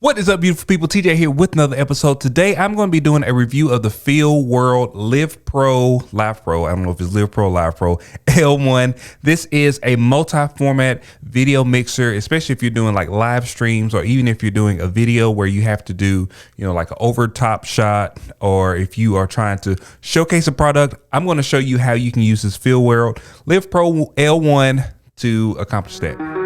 What is up, beautiful people? TJ here with another episode. Today, I'm going to be doing a review of the Feelworld LivePro. I don't know if it's LivePro LivePro L1. This is a multi-format video mixer, especially if you're doing like live streams, or even if you're doing a video where you have to do, like an over top shot, or if you are trying to showcase a product. I'm going to show you how you can use this Feelworld LivePro L1 to accomplish that.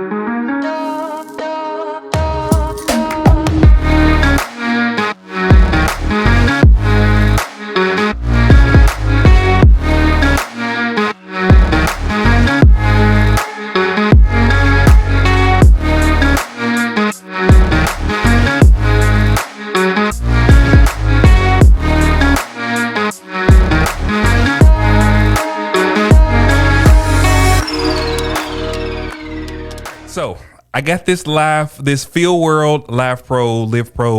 So I got this Feelworld LivePro,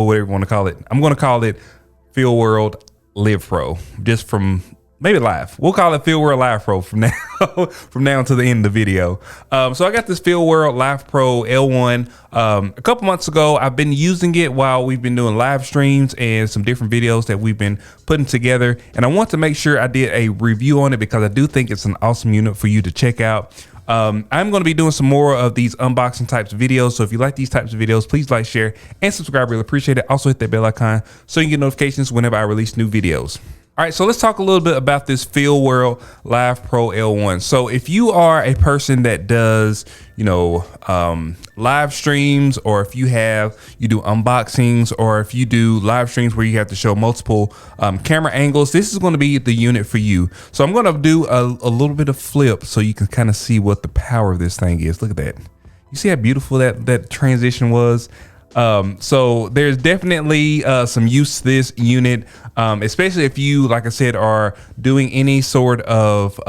whatever you want to call it. I'm going to call it Feelworld LivePro, just from maybe live. We'll call it Feelworld LivePro from now to the end of the video. So I got this Feelworld LivePro L1 a couple months ago. I've been using it while we've been doing live streams and some different videos that we've been putting together. And I want to make sure I did a review on it because I do think it's an awesome unit for you to check out. I'm going to be doing some more of these unboxing types of videos. So if you like these types of videos, please like, share, and subscribe. Really appreciate it. Also hit that bell icon so you can get notifications whenever I release new videos. All right, so let's talk a little bit about this Feelworld LivePro L1. So if you are a person that does, live streams, or if you do unboxings, or if you do live streams where you have to show multiple camera angles, this is going to be the unit for you. So I'm going to do a little bit of flip so you can kind of see what the power of this thing is. Look at that. You see how beautiful that transition was? So there's definitely some use to this unit, especially if you, like I said, are doing any sort of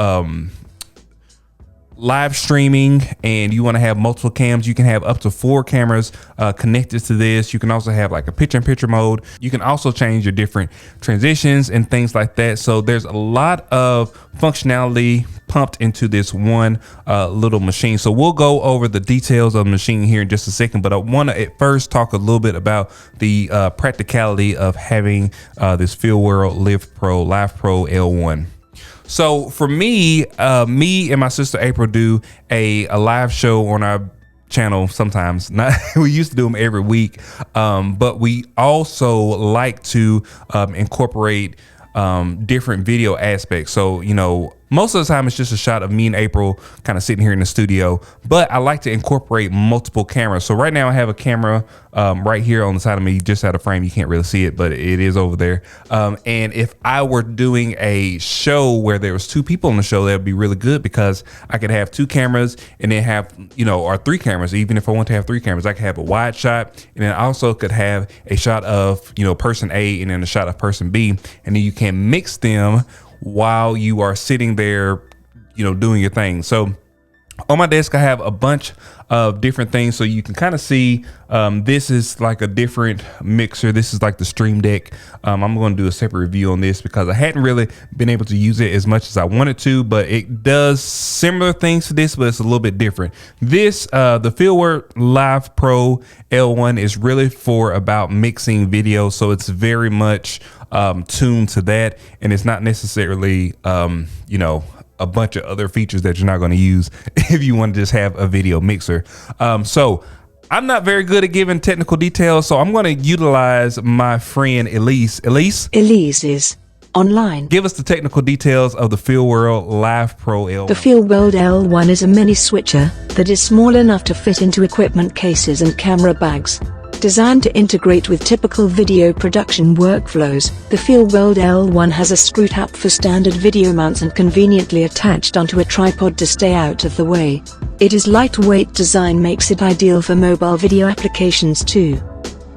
live streaming and you want to have multiple cams. You can have up to 4 cameras connected to this. You can also have like a picture-in-picture mode. You can also change your different transitions and things like that. So there's a lot of functionality pumped into this one little machine. So we'll go over the details of the machine here in just a second, but I want to at first talk a little bit about the practicality of having this Feelworld LivePro L1. So for me, me and my sister April do a live show on our channel sometimes. We used to do them every week, but we also like to incorporate different video aspects. So, most of the time it's just a shot of me and April kind of sitting here in the studio, but I like to incorporate multiple cameras. So right now I have a camera right here on the side of me, just out of frame. You can't really see it, but it is over there. And if I were doing a show where there was 2 people on the show, that would be really good because I could have 2 cameras and then have, or 3 cameras. Even if I want to have 3 cameras, I could have a wide shot, and then I also could have a shot of, person A and then a shot of person B. And then you can mix them while you are sitting there, doing your thing. So on my desk, I have a bunch of different things. So you can kind of see, this is like a different mixer. This is like the Stream Deck. I'm going to do a separate review on this because I hadn't really been able to use it as much as I wanted to, but it does similar things to this, but it's a little bit different. This, the Feelworld LivePro L1 is really for about mixing video. So it's very much tuned to that. And it's not necessarily, a bunch of other features that you're not going to use if you want to just have a video mixer. So I'm not very good at giving technical details, so I'm going to utilize my friend Elise. Elise is online. Give us the technical details of the Feelworld LivePro L1. The Feelworld L1 is a mini switcher that is small enough to fit into equipment cases and camera bags. Designed to integrate with typical video production workflows, the Feelworld L1 has a screw tap for standard video mounts and conveniently attached onto a tripod to stay out of the way. Its lightweight design makes it ideal for mobile video applications too.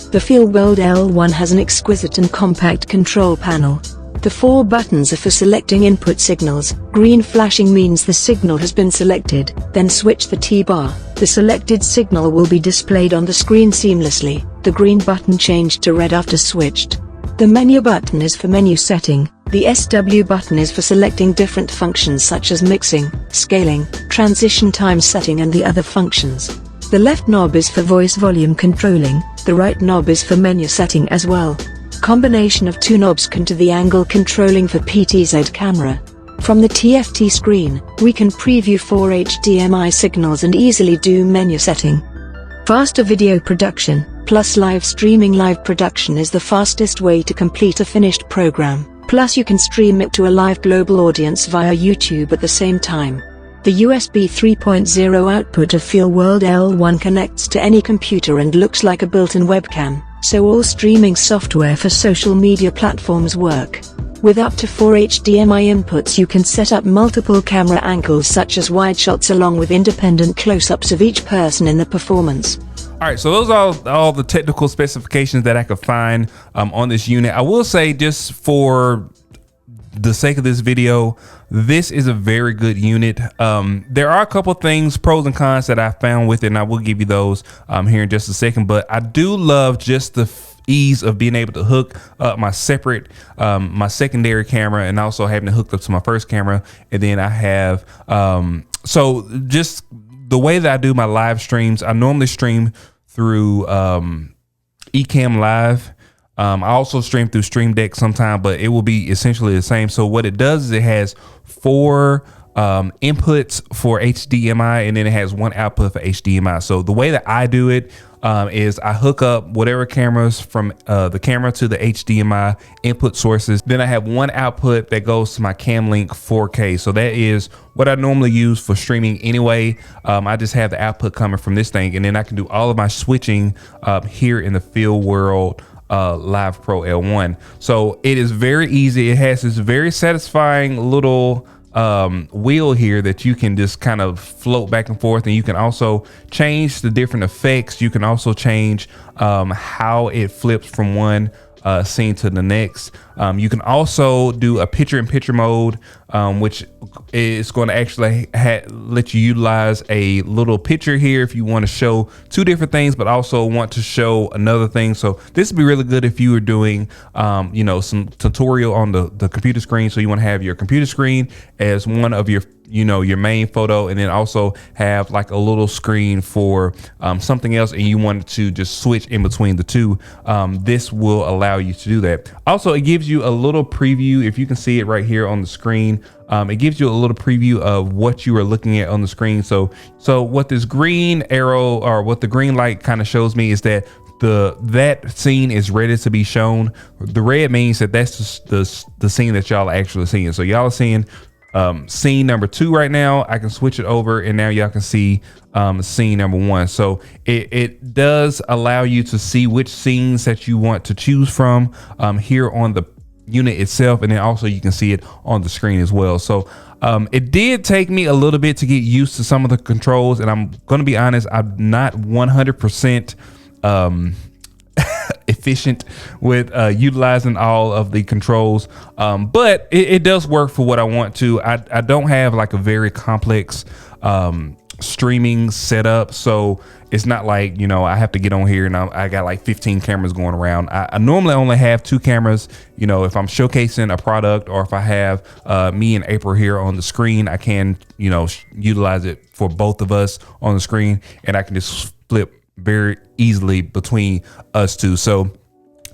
The Feelworld L1 has an exquisite and compact control panel. The 4 buttons are for selecting input signals. Green flashing means the signal has been selected, then switch the T-bar. The selected signal will be displayed on the screen seamlessly. The green button changed to red after switched. The menu button is for menu setting. The SW button is for selecting different functions such as mixing, scaling, transition time setting and the other functions. The left knob is for voice volume controlling. The right knob is for menu setting as well. Combination of two knobs can do the angle controlling for PTZ camera. From the TFT screen, we can preview 4 HDMI signals and easily do menu setting. Faster video production, plus live streaming. Live production is the fastest way to complete a finished program, plus you can stream it to a live global audience via YouTube at the same time. The USB 3.0 output of Feelworld L1 connects to any computer and looks like a built-in webcam, so all streaming software for social media platforms work. With up to 4 HDMI inputs, you can set up multiple camera angles such as wide shots along with independent close-ups of each person in the performance. All right, so those are all the technical specifications that I could find on this unit. I will say, just for the sake of this video, this is a very good unit. There are a couple things, pros and cons, that I found with it, and I will give you those here in just a second. But I do love just the ease of being able to hook up my separate my secondary camera, and also having it hooked up to my first camera. And then I have so just the way that I do my live streams, I normally stream through Ecamm Live. I also stream through Stream Deck sometime, but it will be essentially the same. So what it does is it has 4 inputs for HDMI, and then it has 1 output for HDMI. So the way that I do it is I hook up whatever cameras from the camera to the HDMI input sources. Then I have 1 output that goes to my CamLink 4K. So that is what I normally use for streaming anyway. I just have the output coming from this thing, and then I can do all of my switching here in the Feelworld LivePro L1. So it is very easy. It has this very satisfying little wheel here that you can just kind of float back and forth, and you can also change the different effects. You can also change how it flips from one scene to the next. You can also do a picture-in-picture mode, which is going to actually let you utilize a little picture here if you want to show 2 different things, but also want to show another thing. So this would be really good if you were doing, you know, some tutorial on the computer screen. So you want to have your computer screen as one of your, you know, your main photo, and then also have like a little screen for something else, and you wanted to just switch in between the two. This will allow you to do that. Also, it gives you a little preview. If you can see it right here on the screen, it gives you a little preview of what you are looking at on the screen. So what this green arrow, or what the green light kind of shows me, is that that scene is ready to be shown. The red means that that's the scene that y'all are actually seeing. So y'all are seeing scene number 2 right now. I can switch it over, and now y'all can see scene number 1. So it does allow you to see which scenes that you want to choose from here on the unit itself, and then also you can see it on the screen as well. So it did take me a little bit to get used to some of the controls, and I'm gonna be honest, I'm not 100% efficient with utilizing all of the controls, but it does work for what I want to. I don't have like a very complex streaming setup, so it's not like, you know, I have to get on here and I got like 15 cameras going around. I normally only have 2 cameras. You know, if I'm showcasing a product, or if I have me and April here on the screen, I can, you know, utilize it for both of us on the screen, and I can just flip very easily between us 2. So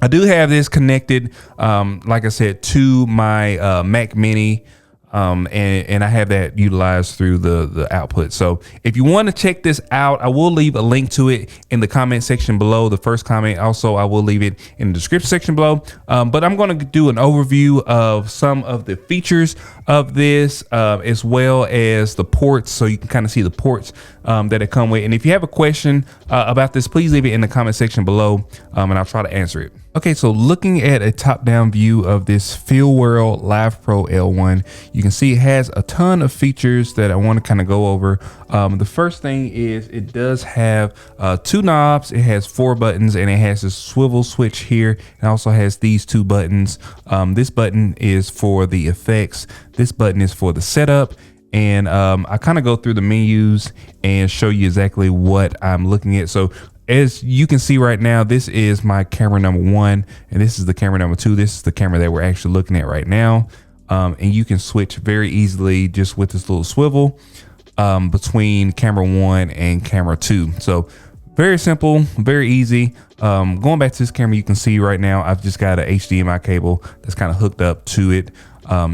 I do have this connected, like I said, to my Mac Mini, and I have that utilized through the output. So if you want to check this out, I will leave a link to it in the comment section below, the first comment. Also, I will leave it in the description section below. But I'm going to do an overview of some of the features of this, as well as the ports, so you can kind of see the ports that it come with. And if you have a question about this, please leave it in the comment section below, and I'll try to answer it. Okay, so looking at a top-down view of this Feelworld LivePro L1, you can see it has a ton of features that I want to kind of go over. The first thing is it does have 2 knobs. It has 4 buttons, and it has a swivel switch here. It also has these 2 buttons. This button is for the effects. This button is for the setup. And I kind of go through the menus and show you exactly what I'm looking at. So as you can see right now, this is my camera number 1, and this is the camera number 2. This is the camera that we're actually looking at right now. And you can switch very easily just with this little swivel between camera 1 and camera 2. So very simple, very easy. Going back to this camera, you can see right now I've just got an HDMI cable that's kind of hooked up to it,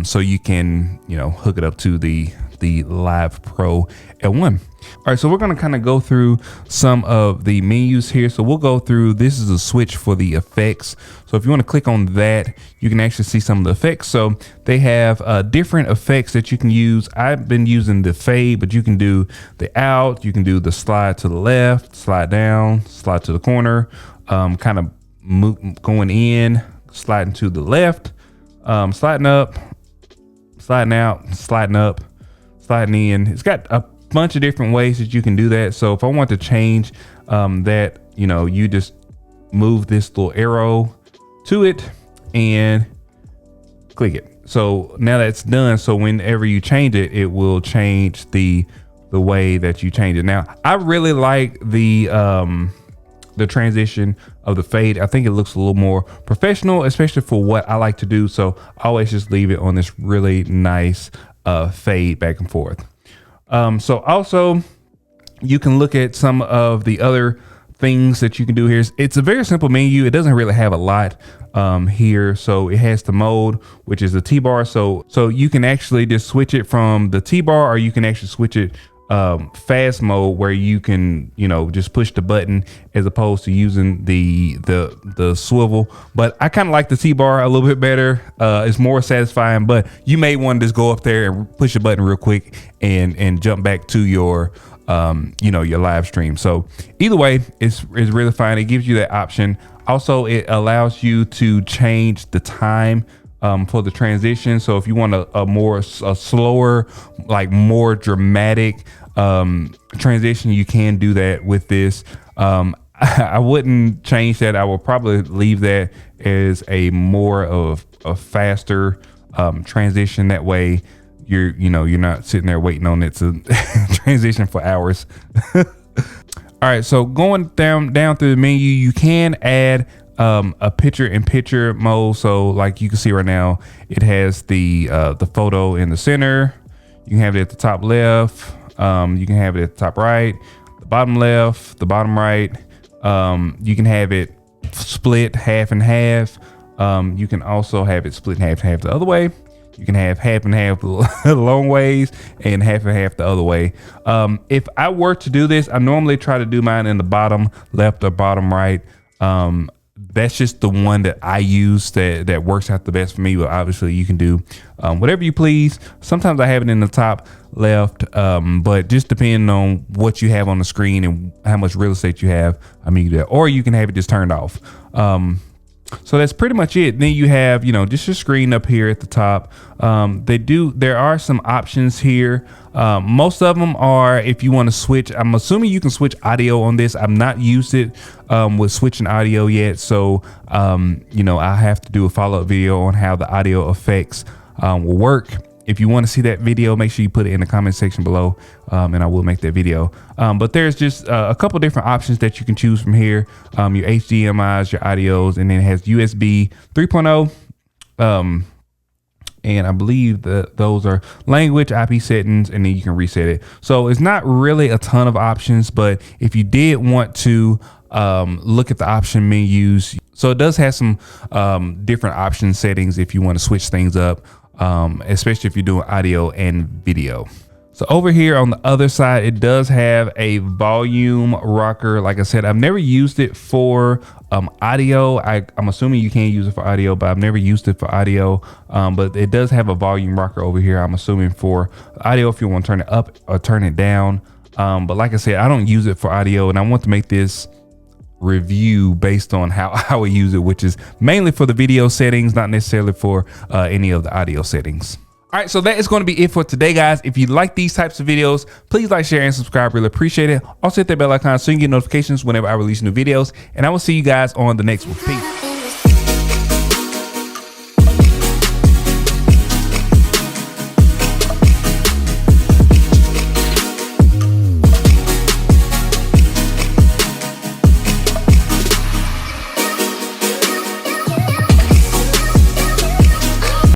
so you can, you know, hook it up to the LivePro L1. All right, so we're gonna kind of go through some of the menus here. So we'll go through, this is a switch for the effects. So if you wanna click on that, you can actually see some of the effects. So they have different effects that you can use. I've been using the fade, but you can do the out, you can do the slide to the left, slide down, slide to the corner, kind of going in, sliding to the left, sliding up, sliding out, sliding up, sliding in. It's got a bunch of different ways that you can do that. So if I want to change that, you know, you just move this little arrow to it and click it. So now that's done. So whenever you change it, it will change the way that you change it. Now, I really like the transition of the fade. I think it looks a little more professional, especially for what I like to do. So I always just leave it on this really nice fade back and forth. So also you can look at some of the other things that you can do here. It's a very simple menu. It doesn't really have a lot here. So it has the mode, which is the T-bar. So you can actually just switch it from the T-bar, or you can actually switch it fast mode, where you can, you know, just push the button as opposed to using the swivel. But I kind of like the T-bar a little bit better. It's more satisfying, but you may want to just go up there and push the button real quick and jump back to your you know, your live stream. So either way, it's really fine. It gives you that option. Also, it allows you to change the time for the transition. So if you want a slower, like more dramatic transition, you can do that with this. I wouldn't change that. I will probably leave that as a more of a faster transition. That way you're not sitting there waiting on it to transition for hours. All right, so going down through the menu, you can add a picture-in-picture mode. So like you can see right now, it has the photo in the center. You can have it at the top left. You can have it at the top right, the bottom left, the bottom right. You can have it split half and half. You can also have it split half and half the other way. You can have half and half the long ways and half the other way. If I were to do this, I normally try to do mine in the bottom left or bottom right. That's just the one that I use that works out the best for me. But obviously you can do whatever you please. Sometimes I have it in the top left, but just depending on what you have on the screen and how much real estate you have, I mean, or you can have it just turned off. So that's pretty much it. Then you have, you know, just your screen up here at the top. There are some options here. Most of them are, if you want to switch, I'm assuming you can switch audio on this. I've not used it with switching audio yet. So, you know, I have to do a follow-up video on how the audio effects will work. If you want to see that video, make sure you put it in the comment section below, and I will make that video. But there's just a couple different options that you can choose from here. Your HDMIs, your audios, and then it has USB 3.0. And I believe that those are language, IP settings, and then you can reset it. So it's not really a ton of options, but if you did want to look at the option menus, so it does have some different option settings if you want to switch things up. Especially if you're doing audio and video. So over here on the other side, it does have a volume rocker. Like I said, I've never used it for audio. I'm assuming you can use it for audio, but I've never used it for audio. But it does have a volume rocker over here. I'm assuming for audio if you want to turn it up or turn it down. But like I said, I don't use it for audio, and I want to make this review based on how I use it, which is mainly for the video settings, not necessarily for any of the audio settings. All right, so that is going to be it for today, guys. If you like these types of videos, please like, share, and subscribe. Really appreciate it. Also hit that bell icon so you can get notifications whenever I release new videos, and I will see you guys on the next one. Peace.